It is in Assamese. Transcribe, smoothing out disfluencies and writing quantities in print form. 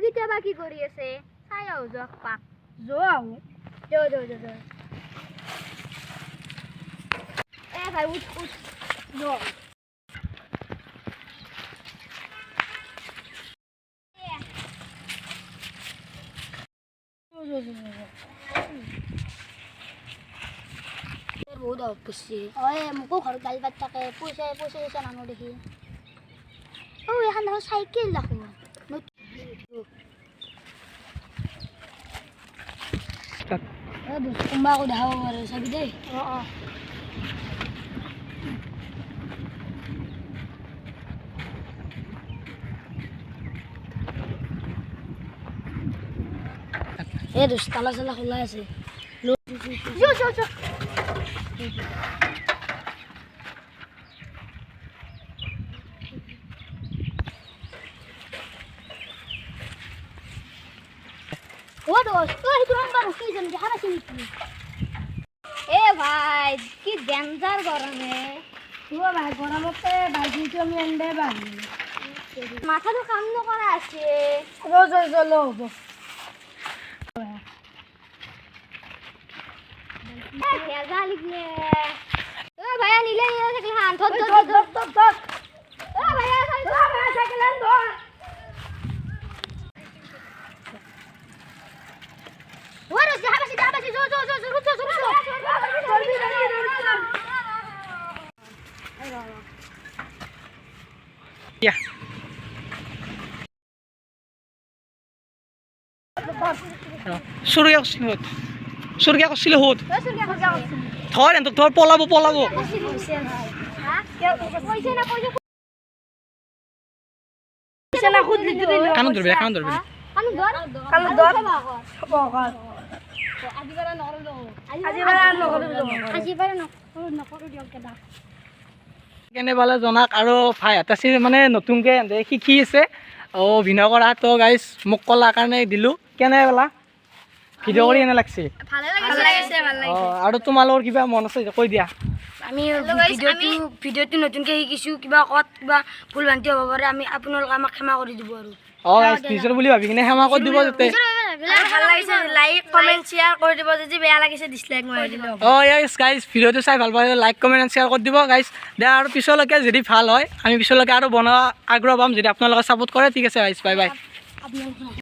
কেতিয়াবা কি কৰি আছে চাই আহো যোৱা পাক যোৱা আহো ভাই উঠ উঠ যোৱা বহুত অভাৱ পৰিছে মোকো ঘৰত গালি পাতি থাকে পইচা পইচা নানো দেখি এখন দেখোন চাইকেল দেখোন কোনোবা আকৌ দেখাব পাৰে চাবি দেই এই দোষ তালা চালা খোলা আছে ভাই কি ডেঞ্জার গরমে ভাই গরমতে বাইক আমি এনে বাড়ি মাথা তো কাম নকরা আছে রোজ চলো ভাইয়া নিলে থাকলে হান ভাইয়া cycle Surya kusile hut. Thor ento thor polabo. Kanan durbe. কেনে বালে জনাক আৰু ভাই আতাছি মানে নতুনকে শিকি আছে অভিনয় কৰা তো গাইজ মোক কলা কাৰণে দিলো কেনে বালা ভিডিও কৰি এনে লাগছে ভালে লাগিছে আৰু তোমালোকৰ কিবা মন আছে কৈ দিয়া আমি ভিডিওটো নতুনকে শিকিছো কিবা কত কিবা ভুল ভ্ৰান্তি হ'ব পাৰে আমি আপোনালোক আমাক ক্ষমা কৰি দিব আৰু গাইজ নিজৰ বুলি ভাবি কিনে ক্ষমা কৰি দিব যাতে ভাল লাগিছে লাইক কমেন্ট শেয়াৰ কৰি দিব যদি বেয়া লাগিছে ডিসলাইক মাৰি দিলে ইয়েস গাইজ ভিডিওটো চাই ভাল পালে লাইক কমেন্ট এণ্ড শ্বেয়াৰ কৰি দিব গাইজ দে আৰু পিছলৈকে যদি ভাল হয় আমি পিছলৈকে আৰু বনোৱা আগ্ৰহ পাম যদি আপোনালোকে সাপোৰ্ট কৰে ঠিক আছে গাইজ বাই বাই